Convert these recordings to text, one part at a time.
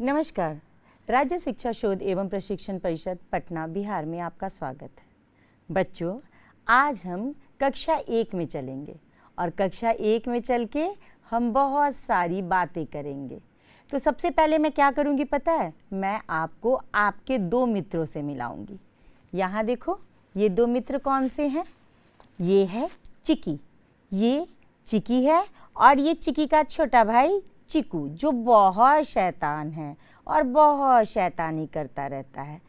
नमस्कार। राज्य शिक्षा शोध एवं प्रशिक्षण परिषद पटना बिहार में आपका स्वागत है। बच्चों, आज हम कक्षा 1 में चलेंगे और कक्षा 1 में चल के हम बहुत सारी बातें करेंगे। तो सबसे पहले मैं क्या करूँगी पता है? मैं आपको आपके 2 मित्रों से मिलाऊंगी। यहाँ देखो, ये 2 मित्र कौन से हैं? ये है चिकी, ये चिकी है और ये चिकी का छोटा भाई चिकू, जो बहुत शैतान है और बहुत शैतानी करता रहता है।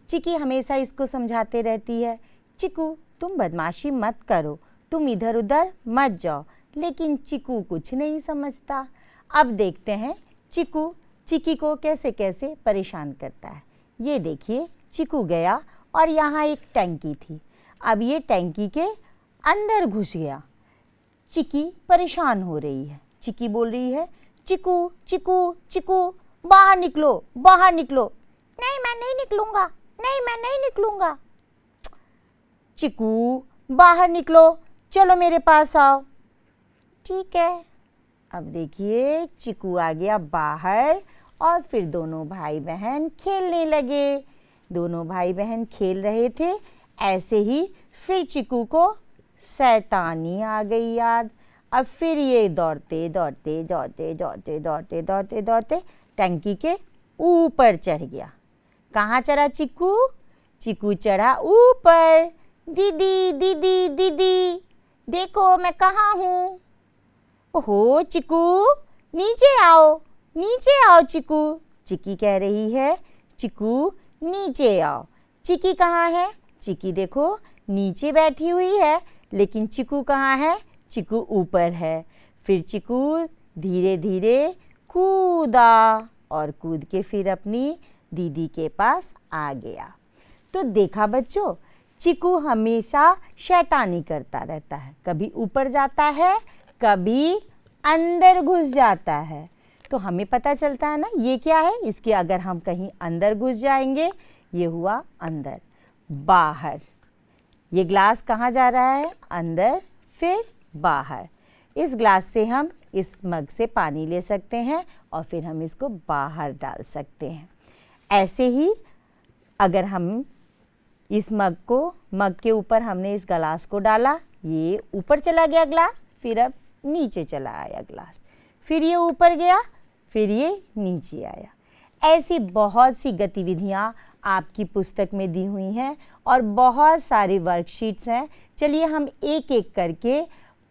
चिकी हमेशा इसको समझाते रहती है, चिकू तुम बदमाशी मत करो, तुम इधर उधर मत जाओ, लेकिन चिकू कुछ नहीं समझता। अब देखते हैं चिकू चिकी को कैसे कैसे परेशान करता है। ये देखिए, चिकू गया और यहाँ एक टैंकी थी। अब ये टैंकी के अंदर घुस गया। चिकी परेशान हो रही है। चिकी बोल रही है, चिकू चिकू चिकू बाहर निकलो, बाहर निकलो। नहीं मैं नहीं निकलूंगा, नहीं मैं नहीं निकलूंगा। चिकू बाहर निकलो, चलो मेरे पास आओ। ठीक है। अब देखिए, चिकू आ गया बाहर और फिर दोनों भाई बहन खेलने लगे। दोनों भाई बहन खेल रहे थे। ऐसे ही फिर चिकू को शैतानी आ गई याद। अब फिर ये दौड़ते दौड़ते दौड़ते दौड़ते दौड़ते दौड़ते दौड़ते टंकी के ऊपर चढ़ गया। कहाँ चढ़ा चिकू? चिकू चढ़ा ऊपर। दीदी दीदी दीदी देखो मैं कहाँ हूँ। ओहो चिकू, नीचे आओ, नीचे आओ चिकू। चिकी कह रही है, चिकू नीचे आओ। चिकी कहाँ है? चिकी देखो नीचे बैठी हुई है, लेकिन चिकू कहाँ है? चिकू ऊपर है। फिर चिकू धीरे धीरे कूदा और कूद के फिर अपनी दीदी के पास आ गया। तो देखा बच्चों, चिकू हमेशा शैतानी करता रहता है। कभी ऊपर जाता है, कभी अंदर घुस जाता है। तो हमें पता चलता है ना ये क्या है। इसके अगर हम कहीं अंदर घुस जाएंगे, ये हुआ अंदर। बाहर, ये ग्लास कहाँ जा रहा है? अंदर, फिर बाहर। इस ग्लास से हम इस मग से पानी ले सकते हैं और फिर हम इसको बाहर डाल सकते हैं। ऐसे ही अगर हम इस मग के ऊपर हमने इस गिलास को डाला, ये ऊपर चला गया ग्लास, फिर अब नीचे चला आया ग्लास, फिर ये ऊपर गया, फिर ये नीचे आया। ऐसी बहुत सी गतिविधियाँ आपकी पुस्तक में दी हुई हैं और बहुत सारे वर्कशीट्स हैं। चलिए हम एक एक करके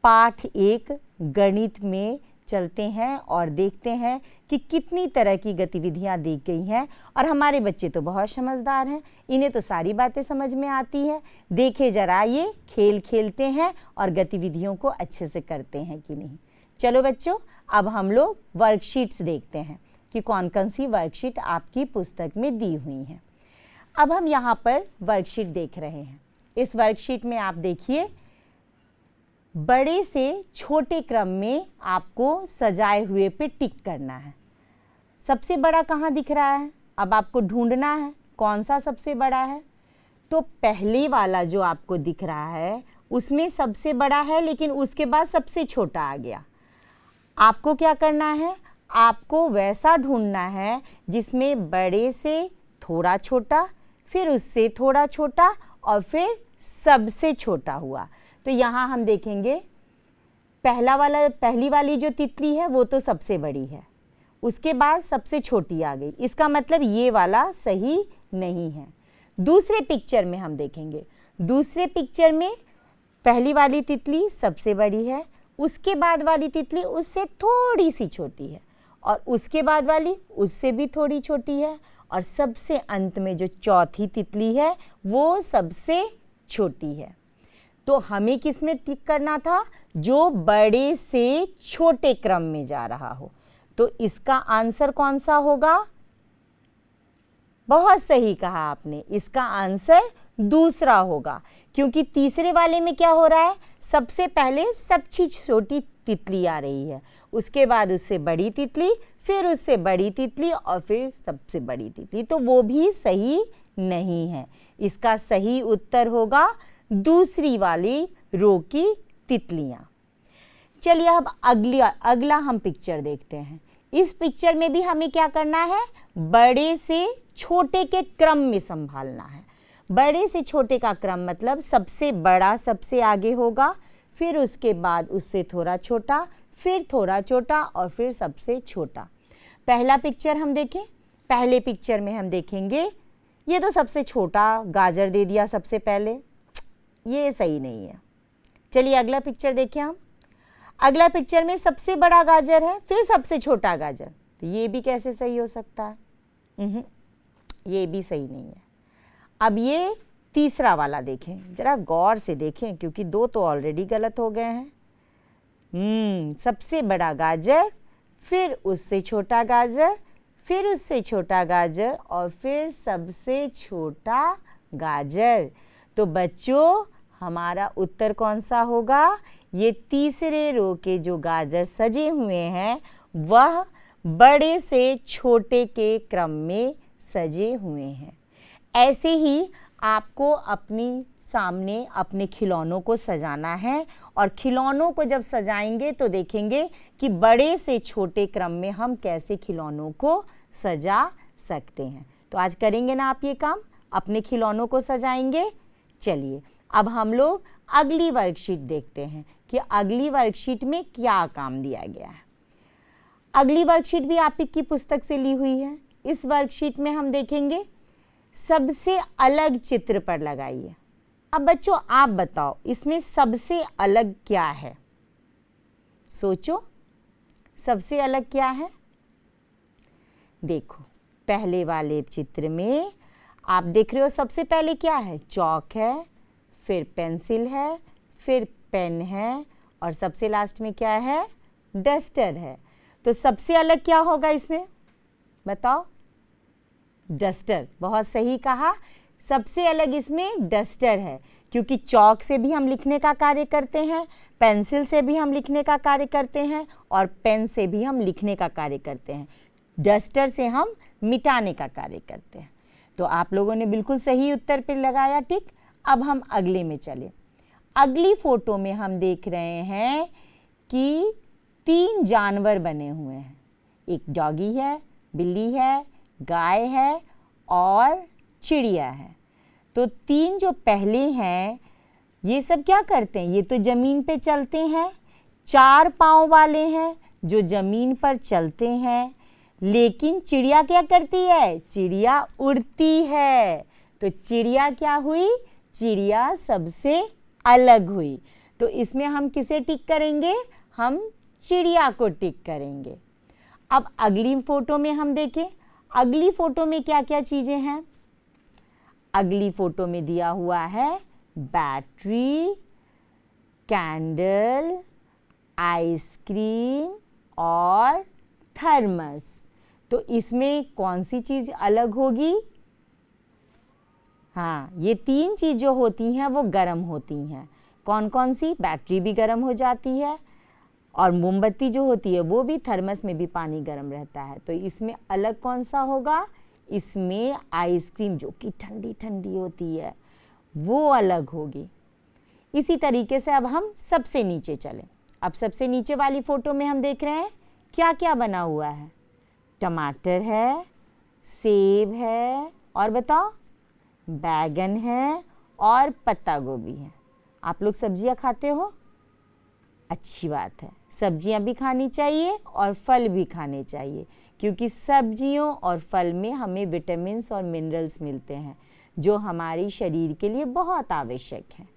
पाठ 1 गणित में चलते हैं और देखते हैं कि कितनी तरह की गतिविधियां दी गई हैं। और हमारे बच्चे तो बहुत समझदार हैं, इन्हें तो सारी बातें समझ में आती हैं। देखे जरा ये खेल खेलते हैं और गतिविधियों को अच्छे से करते हैं कि नहीं। चलो बच्चों, अब हम लोग वर्कशीट्स देखते हैं कि कौन कौन सी वर्कशीट आपकी पुस्तक में दी हुई हैं। अब हम यहाँ पर वर्कशीट देख रहे हैं। इस वर्कशीट में आप देखिए, बड़े से छोटे क्रम में आपको सजाए हुए पे टिक करना है। सबसे बड़ा कहाँ दिख रहा है? अब आपको ढूंढना है कौन सा सबसे बड़ा है। तो पहले वाला जो आपको दिख रहा है उसमें सबसे बड़ा है, लेकिन उसके बाद सबसे छोटा आ गया। आपको क्या करना है? आपको वैसा ढूंढना है जिसमें बड़े से थोड़ा छोटा, फिर उससे थोड़ा छोटा और फिर सबसे छोटा हुआ। तो यहाँ हम देखेंगे, पहली वाली जो तितली है वो तो सबसे बड़ी है, उसके बाद सबसे छोटी आ गई। इसका मतलब ये वाला सही नहीं है। दूसरे पिक्चर में हम देखेंगे, दूसरे पिक्चर में पहली वाली तितली सबसे बड़ी है, उसके बाद वाली तितली उससे थोड़ी सी छोटी है, और उसके बाद वाली उससे भी थोड़ी छोटी है, और सबसे अंत में जो चौथी तितली है वो सबसे छोटी है। तो हमें किस में टिक करना था? जो बड़े से छोटे क्रम में जा रहा हो। तो इसका आंसर कौन सा होगा? बहुत सही कहा आपने, इसका आंसर दूसरा होगा, क्योंकि तीसरे वाले में क्या हो रहा है? सबसे पहले सबसे छोटी तितली आ रही है, उसके बाद उससे बड़ी तितली, फिर उससे बड़ी तितली और फिर सबसे बड़ी तितली। तो वो भी सही नहीं है। इसका सही उत्तर होगा दूसरी वाली रो की तितलियां। चलिए अब अगला हम पिक्चर देखते हैं। इस पिक्चर में भी हमें क्या करना है, बड़े से छोटे के क्रम में संभालना है। बड़े से छोटे का क्रम मतलब सबसे बड़ा सबसे आगे होगा, फिर उसके बाद उससे थोड़ा छोटा, फिर थोड़ा छोटा और फिर सबसे छोटा। पहला पिक्चर हम देखें। पहले पिक्चर में हम देखेंगे, ये तो सबसे छोटा गाजर दे दिया सबसे पहले, ये सही नहीं है। चलिए अगला पिक्चर देखें हम। अगला पिक्चर में सबसे बड़ा गाजर है, फिर सबसे छोटा गाजर, तो ये भी कैसे सही हो सकता है? ये भी सही नहीं है। अब ये तीसरा वाला देखें, जरा गौर से देखें क्योंकि दो तो ऑलरेडी गलत हो गए हैं। सबसे बड़ा गाजर, फिर उससे छोटा गाजर, फिर उससे छोटा गाजर और फिर सबसे छोटा गाजर। तो बच्चों हमारा उत्तर कौन सा होगा? ये तीसरे रो के जो गाजर सजे हुए हैं वह बड़े से छोटे के क्रम में सजे हुए हैं। ऐसे ही आपको अपनी सामने अपने खिलौनों को सजाना है और खिलौनों को जब सजाएंगे तो देखेंगे कि बड़े से छोटे क्रम में हम कैसे खिलौनों को सजा सकते हैं। तो आज करेंगे ना आप ये काम, अपने खिलौनों को सजाएंगे। चलिए अब हम लोग अगली वर्कशीट देखते हैं कि अगली वर्कशीट में क्या काम दिया गया है। अगली वर्कशीट भी आप की पुस्तक से ली हुई है। इस वर्कशीट में हम देखेंगे सबसे अलग चित्र पर लगाइए। अब बच्चों आप बताओ इसमें सबसे अलग क्या है? सोचो सबसे अलग क्या है? देखो पहले वाले चित्र में आप देख रहे हो सबसे पहले क्या है? चॉक है, फिर पेंसिल है, फिर पेन है और सबसे लास्ट में क्या है? डस्टर है। तो सबसे अलग क्या होगा इसमें? बताओ। डस्टर, बहुत सही कहा। सबसे अलग इसमें डस्टर है क्योंकि चॉक से भी हम लिखने का कार्य करते हैं, पेंसिल से भी हम लिखने का कार्य करते हैं और पेन से भी हम लिखने का कार्य करते हैं। डस्टर से हम मिटाने का कार्य करते हैं। तो आप लोगों ने बिल्कुल सही उत्तर पे लगाया, ठीक। अब हम अगले में चले। अगली फोटो में हम देख रहे हैं कि 3 जानवर बने हुए हैं। एक डॉगी है, बिल्ली है, गाय है और चिड़िया है। तो 3 जो पहले हैं ये सब क्या करते हैं? ये तो जमीन पे चलते हैं, 4 पाँव वाले हैं जो जमीन पर चलते हैं। लेकिन चिड़िया क्या करती है? चिड़िया उड़ती है। तो चिड़िया क्या हुई? चिड़िया सबसे अलग हुई। तो इसमें हम किसे टिक करेंगे? हम चिड़िया को टिक करेंगे। अब अगली फोटो में हम देखें, अगली फोटो में क्या क्या चीजें हैं? अगली फोटो में दिया हुआ है बैटरी, कैंडल, आइसक्रीम और थर्मस। तो इसमें कौन सी चीज अलग होगी? हाँ, ये 3 चीज जो होती हैं वो गर्म होती हैं। कौन कौन सी? बैटरी भी गर्म हो जाती है और मोमबत्ती जो होती है वो भी, थर्मस में भी पानी गर्म रहता है। तो इसमें अलग कौन सा होगा? इसमें आइसक्रीम जो कि ठंडी ठंडी होती है वो अलग होगी। इसी तरीके से अब हम सबसे नीचे चलें। अब सबसे नीचे वाली फोटो में हम देख रहे हैं क्या क्या बना हुआ है। टमाटर है, सेब है और बताओ बैगन है और पत्ता गोभी है। आप लोग सब्जियां खाते हो? अच्छी बात है, सब्जियां भी खानी चाहिए और फल भी खाने चाहिए क्योंकि सब्जियों और फल में हमें विटामिन्स और मिनरल्स मिलते हैं जो हमारी शरीर के लिए बहुत आवश्यक है।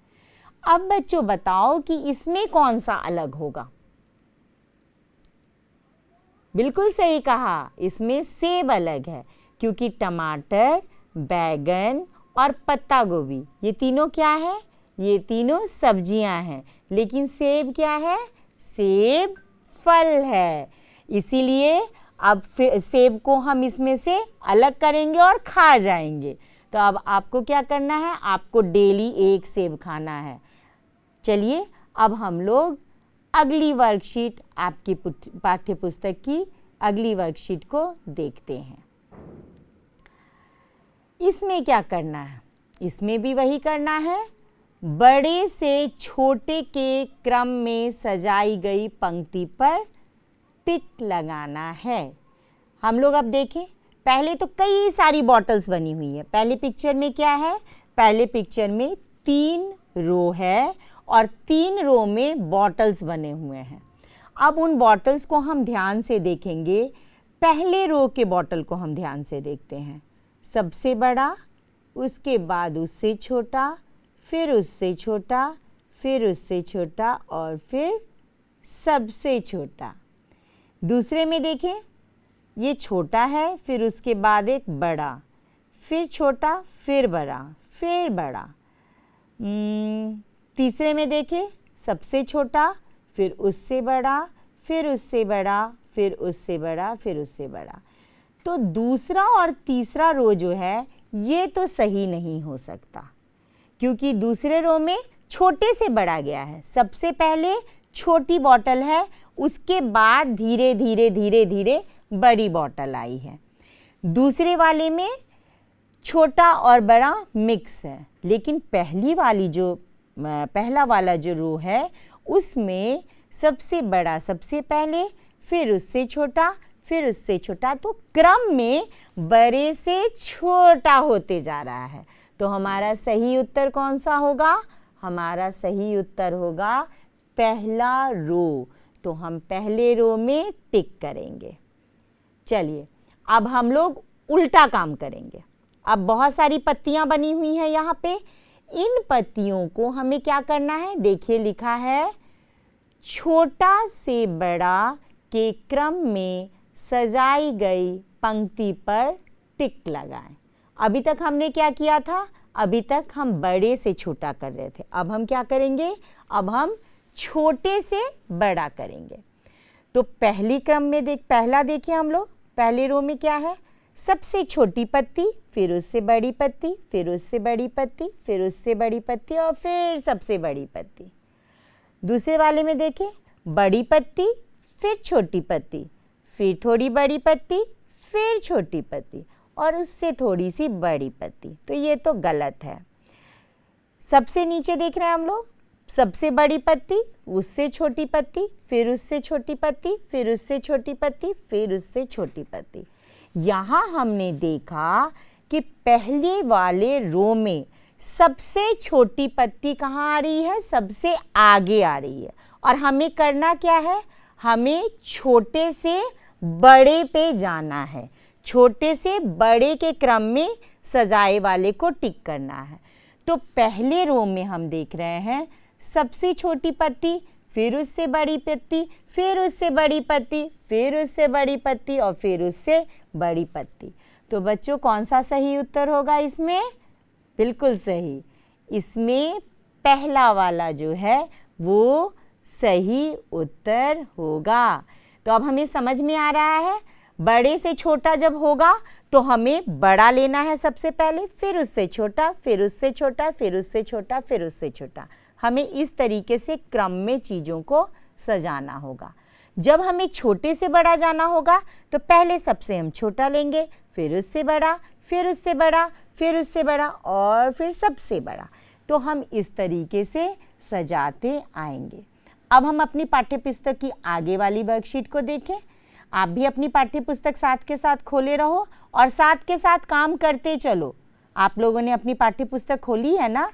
अब बच्चों बताओ कि इसमें कौन सा अलग होगा? बिल्कुल सही कहा, इसमें सेब अलग है क्योंकि टमाटर, बैगन और पत्ता गोभी ये तीनों क्या है? ये तीनों सब्जियां हैं। लेकिन सेब क्या है? सेब फल है। इसीलिए अब सेब को हम इसमें से अलग करेंगे और खा जाएंगे। तो अब आपको क्या करना है? आपको डेली 1 सेब खाना है। चलिए अब हम लोग अगली वर्कशीट, आपकी पाठ्य पुस्तक की अगली वर्कशीट को देखते हैं। इसमें क्या करना है? इसमें भी वही करना है। बड़े से छोटे के क्रम में सजाई गई पंक्ति पर टिक लगाना है। हम लोग अब देखें, पहले तो कई सारी बॉटल्स बनी हुई है। पहले पिक्चर में क्या है? पहले पिक्चर में 3 रो है और 3 रो में बॉटल्स बने हुए हैं। अब उन बॉटल्स को हम ध्यान से देखेंगे। पहले रो के बॉटल को हम ध्यान से देखते हैं। सबसे बड़ा, उसके बाद उससे छोटा, फिर उससे छोटा, फिर उससे छोटा और फिर सबसे छोटा। दूसरे में देखें, ये छोटा है, फिर उसके बाद एक बड़ा, फिर छोटा, फिर बड़ा, फिर बड़ा। तीसरे में देखें, सबसे छोटा, फिर उससे बड़ा, फिर उससे बड़ा, फिर उससे बड़ा, फिर उससे बड़ा। तो दूसरा और तीसरा रो जो है ये तो सही नहीं हो सकता, क्योंकि दूसरे रो में छोटे से बड़ा गया है। सबसे पहले छोटी बॉटल है, उसके बाद धीरे धीरे धीरे धीरे बड़ी बॉटल आई है। दूसरे वाले में छोटा और बड़ा मिक्स है, लेकिन पहला वाला जो रो है उसमें सबसे बड़ा सबसे पहले, फिर उससे छोटा, फिर उससे छोटा, तो क्रम में बड़े से छोटा होते जा रहा है। तो हमारा सही उत्तर कौन सा होगा? हमारा सही उत्तर होगा पहला रो। तो हम पहले रो में टिक करेंगे। चलिए अब हम लोग उल्टा काम करेंगे। अब बहुत सारी पत्तियां बनी हुई हैं यहाँ पे। इन पत्तियों को हमें क्या करना है? देखिए लिखा है छोटा से बड़ा के क्रम में सजाई गई पंक्ति पर टिक लगाएं। अभी तक हमने क्या किया था? अभी तक हम बड़े से छोटा कर रहे थे। अब हम क्या करेंगे? अब हम छोटे से बड़ा करेंगे। तो पहली क्रम में पहला देखिए हम लोग, पहले रो में क्या है? सबसे छोटी पत्ती, फिर उससे बड़ी पत्ती, फिर उससे बड़ी पत्ती, फिर उससे बड़ी पत्ती और फिर सबसे बड़ी पत्ती। दूसरे वाले में देखें, बड़ी पत्ती, फिर छोटी पत्ती, फिर थोड़ी बड़ी पत्ती, फिर छोटी पत्ती और उससे थोड़ी सी बड़ी पत्ती। तो ये तो गलत है। सबसे नीचे देख रहे हैं हम लोग, सबसे बड़ी पत्ती, उससे छोटी पत्ती, फिर उससे छोटी पत्ती, फिर उससे छोटी पत्ती, फिर उससे छोटी पत्ती। यहाँ हमने देखा कि पहले वाले रो में सबसे छोटी पत्ती कहाँ आ रही है? सबसे आगे आ रही है। और हमें करना क्या है? हमें छोटे से बड़े पे जाना है। छोटे से बड़े के क्रम में सजाए वाले को टिक करना है। तो पहले रो में हम देख रहे हैं सबसे छोटी पत्ती, फिर उससे बड़ी पत्ती, फिर उससे बड़ी पत्ती, फिर उससे बड़ी पत्ती और फिर उससे बड़ी पत्ती। तो बच्चों कौन सा सही उत्तर होगा इसमें? बिल्कुल सही। इसमें पहला वाला जो है वो सही उत्तर होगा। तो अब हमें समझ में आ रहा है, बड़े से छोटा जब होगा तो हमें बड़ा लेना है सबसे पहले, फिर उससे छोटा, फिर उससे छोटा, फिर उससे छोटा, फिर उससे छोटा। हमें इस तरीके से क्रम में चीज़ों को सजाना होगा। जब हमें छोटे से बड़ा जाना होगा तो पहले सबसे हम छोटा लेंगे, फिर उससे बड़ा, फिर उससे बड़ा, फिर उससे बड़ा और फिर सबसे बड़ा। तो हम इस तरीके से सजाते आएंगे। अब हम अपनी पाठ्यपुस्तक की आगे वाली वर्कशीट को देखें। आप भी अपनी पाठ्यपुस्तक साथ के साथ खोले रहो और साथ के साथ काम करते चलो। आप लोगों ने अपनी पाठ्यपुस्तक खोली है ना?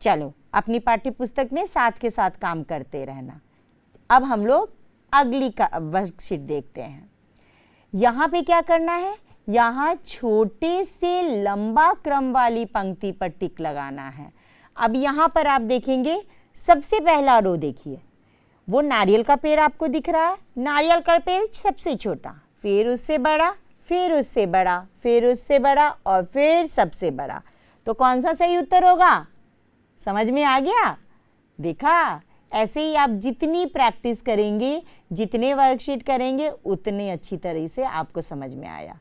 चलो अपनी पाठ्यपुस्तक में साथ के साथ काम करते रहना। अब हम लोग अगली वर्कशीट देखते हैं। यहाँ पे क्या करना है? यहाँ छोटे से लंबा क्रम वाली पंक्ति पर टिक लगाना है। अब यहाँ पर आप देखेंगे सबसे पहला रो देखिए, वो नारियल का पेड़ आपको दिख रहा है। नारियल का पेड़ सबसे छोटा, फिर उससे बड़ा, फिर उससे बड़ा, फिर उससे बड़ा और फिर सबसे बड़ा। तो कौन सा सही उत्तर होगा? समझ में आ गया? देखा, ऐसे ही आप जितनी प्रैक्टिस करेंगे, जितने वर्कशीट करेंगे, उतने अच्छी तरह से आपको समझ में आया।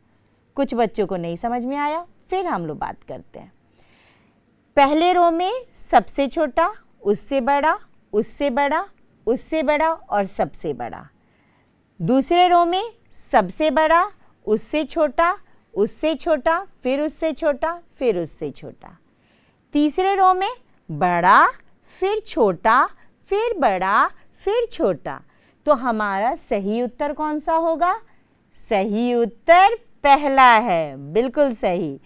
कुछ बच्चों को नहीं समझ में आया, फिर हम लोग बात करते हैं। पहले रो में सबसे छोटा, उससे बड़ा, उससे बड़ा, उससे बड़ा और सबसे बड़ा। दूसरे रो में सबसे बड़ा, उससे छोटा, उससे छोटा, फिर उससे छोटा, फिर उससे छोटा। तीसरे रो में बड़ा, फिर छोटा, फिर बड़ा, फिर छोटा। तो हमारा सही उत्तर कौन सा होगा? सही उत्तर पहला है, बिल्कुल सही।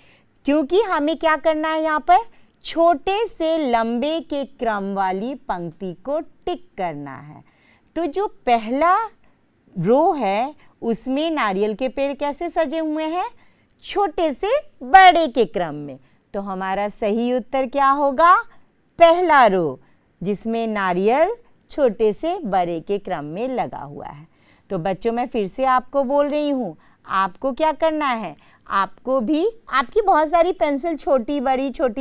क्योंकि हमें क्या करना है यहाँ पर? छोटे से लंबे के क्रम वाली पंक्ति को टिक करना है। तो जो पहला रो है उसमें नारियल के पेड़ कैसे सजे हुए हैं? छोटे से बड़े के क्रम में। तो हमारा सही उत्तर क्या होगा? पहला रो, जिसमें नारियल छोटे से बड़े के क्रम में लगा हुआ है। तो बच्चों, मैं फिर से आपको बोल रही हूँ, आपको क्या करना है? आपको भी, आपकी बहुत सारी पेंसिल छोटी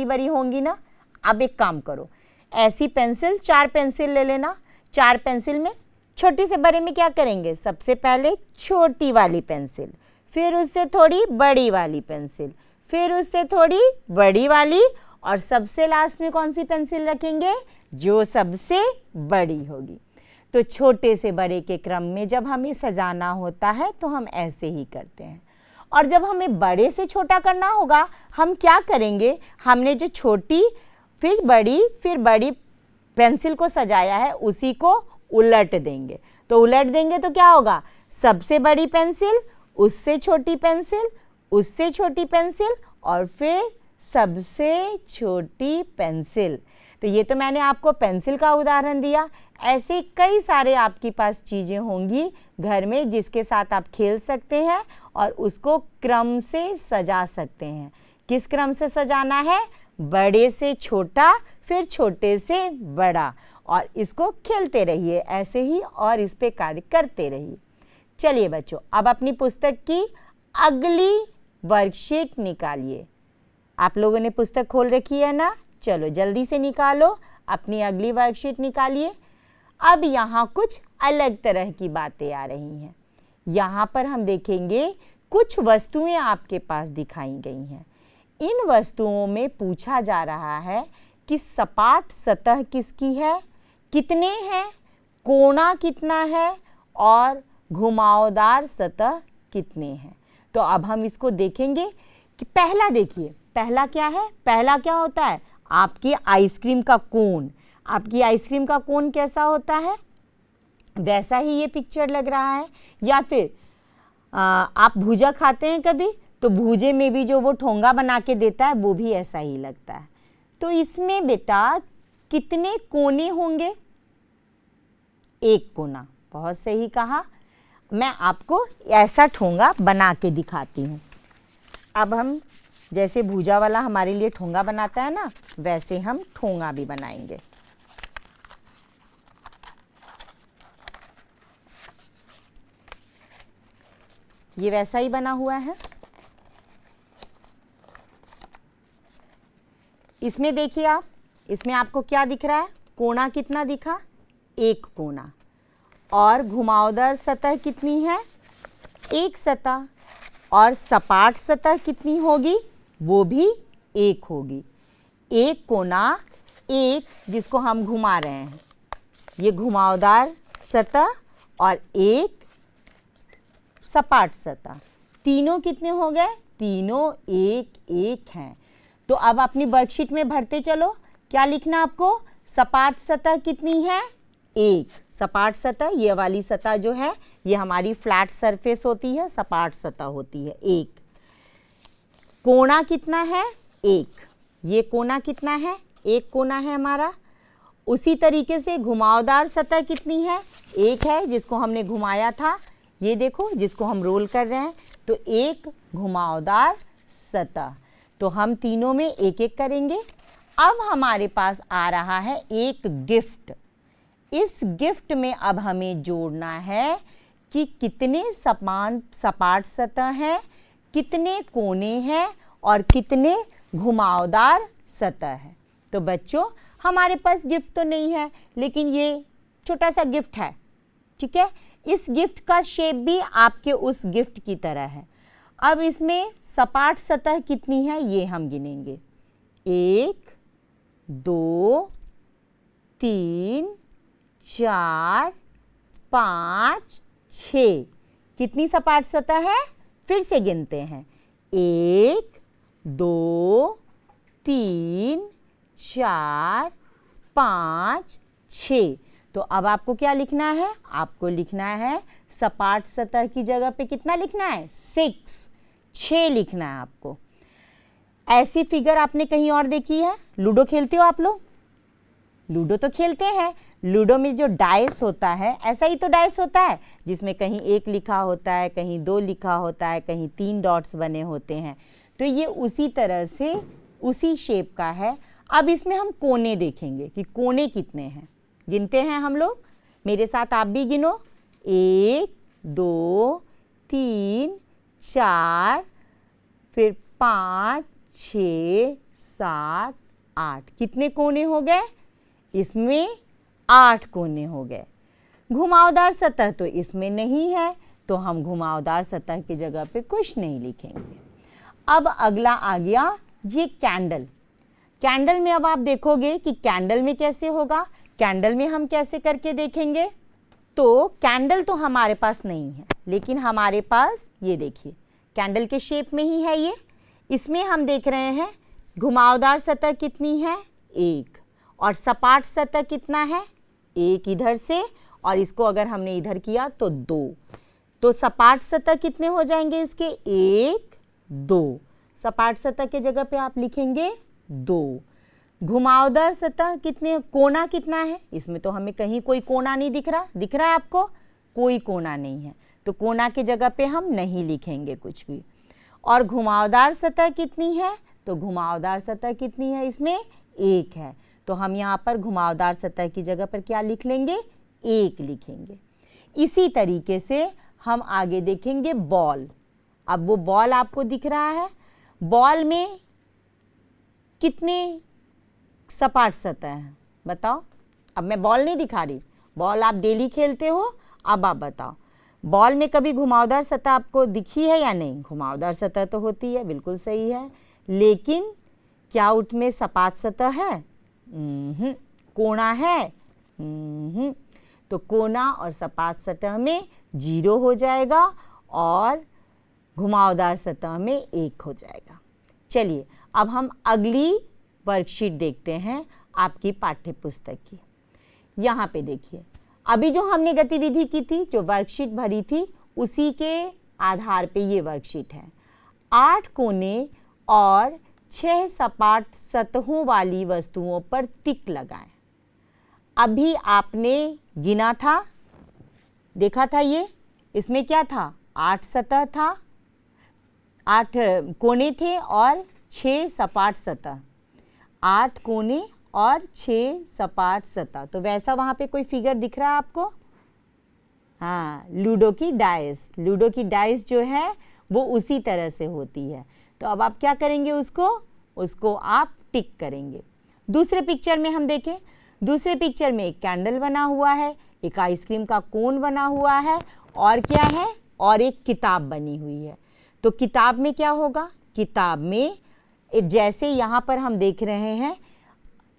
बड़ी होंगी ना। अब एक काम करो, ऐसी पेंसिल 4 पेंसिल ले लेना। 4 पेंसिल में छोटी से बड़े में क्या करेंगे? सबसे पहले छोटी वाली पेंसिल, फिर उससे थोड़ी बड़ी वाली पेंसिल, फिर उससे थोड़ी बड़ी वाली, और सबसे लास्ट में कौन सी पेंसिल रखेंगे? जो सबसे बड़ी होगी। तो छोटे से बड़े के क्रम में जब हमें सजाना होता है तो हम ऐसे ही करते हैं। और जब हमें बड़े से छोटा करना होगा, हम क्या करेंगे? हमने जो छोटी फिर बड़ी पेंसिल को सजाया है उसी को उलट देंगे। तो उलट देंगे तो क्या होगा? सबसे बड़ी पेंसिल, उससे छोटी पेंसिल, उससे छोटी पेंसिल, और फिर सबसे छोटी पेंसिल। तो ये तो मैंने आपको पेंसिल का उदाहरण दिया। ऐसे कई सारे आपके पास चीज़ें होंगी घर में जिसके साथ आप खेल सकते हैं और उसको क्रम से सजा सकते हैं। किस क्रम से सजाना है? बड़े से छोटा, फिर छोटे से बड़ा, और इसको खेलते रहिए ऐसे ही और इस पे कार्य करते रहिए। चलिए बच्चों, अब अपनी पुस्तक की अगली वर्कशीट निकालिए। आप लोगों ने पुस्तक खोल रखी है ना? चलो जल्दी से निकालो, अपनी अगली वर्कशीट निकालिए। अब यहाँ कुछ अलग तरह की बातें आ रही हैं। यहाँ पर हम देखेंगे कुछ वस्तुएं आपके पास दिखाई गई हैं। इन वस्तुओं में पूछा जा रहा है कि सपाट सतह किसकी है, कितने हैं, कोना कितना है और घुमावदार सतह कितने हैं। तो अब हम इसको देखेंगे कि पहला देखिए, पहला क्या है? पहला क्या होता है? आपकी आइसक्रीम का कोन। आपकी आइसक्रीम का कोन कैसा होता है? वैसा ही ये पिक्चर लग रहा है। या फिर आप भुजा खाते हैं कभी, तो भुजे में भी जो वो ठोंगा बना के देता है वो भी ऐसा ही लगता है। तो इसमें बेटा कितने कोने होंगे? एक कोना। बहुत सही कहा। मैं आपको ऐसा ठोंगा बना के दिखाती हूँ। अब हम जैसे भुजा वाला हमारे लिए ठोंगा बनाता है ना, वैसे हम ठोंगा भी बनाएंगे। ये वैसा ही बना हुआ है। इसमें देखिए आप, इसमें आपको क्या दिख रहा है? कोना कितना दिखा? एक कोना। और घुमावदार सतह कितनी है? एक सतह। और सपाट सतह कितनी होगी? वो भी एक होगी। एक कोना, एक जिसको हम घुमा रहे हैं, ये घुमावदार सतह, और एक सपाट सतह। तीनों कितने हो गए? तीनों एक एक हैं। तो अब अपनी वर्कशीट में भरते चलो। क्या लिखना आपको? सपाट सतह कितनी है? एक। सपाट सतह, ये वाली सतह जो है ये हमारी फ्लैट सरफेस होती है, सपाट सतह होती है एक। कोना कितना है? एक। ये कोना कितना है? एक कोना है हमारा। उसी तरीके से घुमावदार सतह कितनी है? एक है, जिसको हमने घुमाया था। ये देखो, जिसको हम रोल कर रहे हैं, तो एक घुमावदार सतह। तो हम तीनों में एक एक करेंगे। अब हमारे पास आ रहा है एक गिफ्ट। इस गिफ्ट में अब हमें जोड़ना है कि कितने सपाट सतह हैं, कितने कोने हैं और कितने घुमावदार सतह है। तो बच्चों, हमारे पास गिफ्ट तो नहीं है, लेकिन ये छोटा सा गिफ्ट है, ठीक है। इस गिफ्ट का शेप भी आपके उस गिफ्ट की तरह है। अब इसमें सपाट सतह कितनी है ये हम गिनेंगे। 1 2 3 4 5 6। कितनी सपाट सतह है? फिर से गिनते हैं। 1 2 3 4 5 6। तो अब आपको क्या लिखना है, आपको लिखना है सपाट सतह की जगह पे कितना लिखना है, 6 लिखना है आपको। ऐसी फिगर आपने कहीं और देखी है? लूडो खेलते हो आप लोग? लूडो तो खेलते हैं। लूडो में जो डाइस होता है, ऐसा ही तो डाइस होता है जिसमें कहीं 1 लिखा होता है, कहीं 2 लिखा होता है, कहीं 3 डॉट्स बने होते हैं। तो ये उसी तरह से उसी शेप का है। अब इसमें हम कोने देखेंगे कि कोने कितने हैं। गिनते हैं हम लोग, मेरे साथ आप भी गिनो। 1 2 3 4, फिर 5 6 7 8। कितने कोने हो गए? इसमें 8 कोने हो गए। घुमावदार सतह तो इसमें नहीं है, तो हम घुमावदार सतह की जगह पे कुछ नहीं लिखेंगे। अब अगला आ गया ये कैंडल। कैंडल में अब आप देखोगे कि कैंडल में कैसे होगा। कैंडल में हम कैसे करके देखेंगे, तो कैंडल तो हमारे पास नहीं है, लेकिन हमारे पास ये देखिए कैंडल के शेप में ही है ये। इसमें हम देख रहे हैं घुमावदार सतह कितनी है, 1, और सपाट सतह कितना है, 1 इधर से, और इसको अगर हमने इधर किया तो 2। तो सपाट सतह कितने हो जाएंगे इसके, 1 2। सपाट सतह के जगह पे आप लिखेंगे 2। घुमावदार सतह कितने, कोना कितना है, इसमें तो हमें कहीं कोई कोना नहीं दिख रहा। दिख रहा है आपको? कोई कोना नहीं है, तो कोना की जगह पे हम नहीं लिखेंगे कुछ भी। और घुमावदार सतह कितनी है, तो घुमावदार सतह कितनी है, इसमें 1 है, तो हम यहाँ पर घुमावदार सतह की जगह पर क्या लिख लेंगे, 1 लिखेंगे। इसी तरीके से हम आगे देखेंगे बॉल। अब वो बॉल आपको दिख रहा है, बॉल में कितने सपाट सतह हैं बताओ। अब मैं बॉल नहीं दिखा रही, बॉल आप डेली खेलते हो। अब आप बताओ, बॉल में कभी घुमावदार सतह आपको दिखी है या नहीं? घुमावदार सतह तो होती है, बिल्कुल सही है, लेकिन क्या उसमें सपाट सतह है? कोना है? तो कोना और सपाट सतह में 0 हो जाएगा और घुमावदार सतह में 1 हो जाएगा। चलिए अब हम अगली वर्कशीट देखते हैं आपकी पाठ्य पुस्तक की। यहाँ पे देखिए, अभी जो हमने गतिविधि की थी, जो वर्कशीट भरी थी, उसी के आधार पे ये वर्कशीट है। 8 कोने और 6 सपाट सतहों वाली वस्तुओं पर टिक लगाएं। अभी आपने गिना था, देखा था, ये इसमें क्या था, 8 सतह था, 8 कोने थे और 6 सपाट सतह। 8 कोने और 6 सपाट सतह, तो वैसा वहाँ पे कोई फिगर दिख रहा है आपको? हाँ, लूडो की डाइस। लूडो की डाइस जो है वो उसी तरह से होती है। तो अब आप क्या करेंगे, उसको आप टिक करेंगे। दूसरे पिक्चर में हम देखें, दूसरे पिक्चर में एक कैंडल बना हुआ है, एक आइसक्रीम का कोन बना हुआ है, और क्या है, और एक किताब बनी हुई है। तो किताब में क्या होगा, किताब में जैसे यहाँ पर हम देख रहे हैं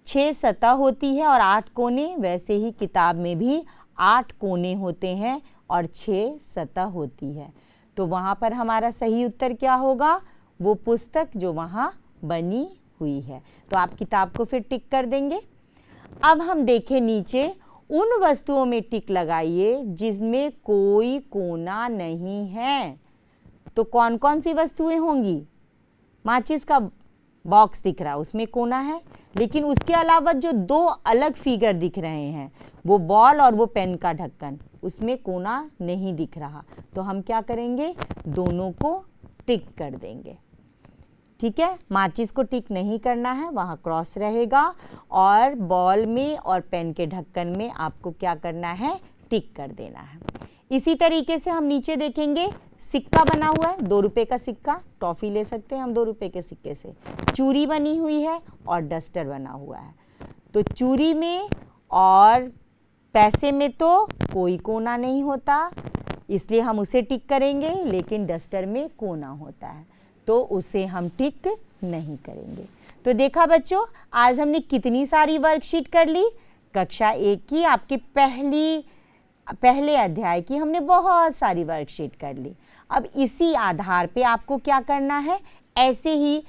6 सतह होती है और 8 कोने, वैसे ही किताब में भी 8 कोने होते हैं और 6 सतह होती है। तो वहाँ पर हमारा सही उत्तर क्या होगा, वो पुस्तक जो वहाँ बनी हुई है। तो आप किताब को फिर टिक कर देंगे। अब हम देखें नीचे, उन वस्तुओं में टिक लगाइए जिसमें कोई कोना नहीं है। तो कौन कौन सी वस्तुएं होंगी? माचिस का बॉक्स दिख रहा है, उसमें कोना है, लेकिन उसके अलावा जो 2 अलग फिगर दिख रहे हैं, वो बॉल और वो पेन का ढक्कन, उसमें कोना नहीं दिख रहा। तो हम क्या करेंगे, दोनों को टिक कर देंगे। ठीक है, माचिस को टिक नहीं करना है, वहाँ क्रॉस रहेगा, और बॉल में और पेन के ढक्कन में आपको क्या करना है, टिक कर देना है। इसी तरीके से हम नीचे देखेंगे, सिक्का बना हुआ है, 2 रुपये का सिक्का, टॉफ़ी ले सकते हैं हम 2 रुपये के सिक्के से। चूड़ी बनी हुई है और डस्टर बना हुआ है। तो चूड़ी में और पैसे में तो कोई कोना नहीं होता, इसलिए हम उसे टिक करेंगे, लेकिन डस्टर में कोना होता है, तो उसे हम टिक नहीं करेंगे। तो देखा बच्चों, आज हमने कितनी सारी वर्कशीट कर ली। कक्षा 1 की आपकी पहले अध्याय की हमने बहुत सारी वर्कशीट कर ली। अब इसी आधार पे आपको क्या करना है, ऐसे ही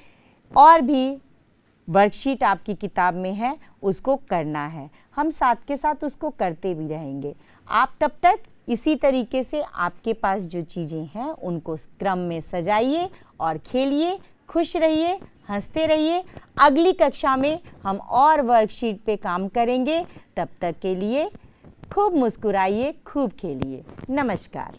और भी वर्कशीट आपकी किताब में है उसको करना है। हम साथ के साथ उसको करते भी रहेंगे। आप तब तक इसी तरीके से आपके पास जो चीज़ें हैं उनको क्रम में सजाइए और खेलिए, खुश रहिए, हंसते रहिए। अगली कक्षा में हम और वर्कशीट पे काम करेंगे। तब तक के लिए खूब मुस्कुराइए, खूब खेलिए। नमस्कार।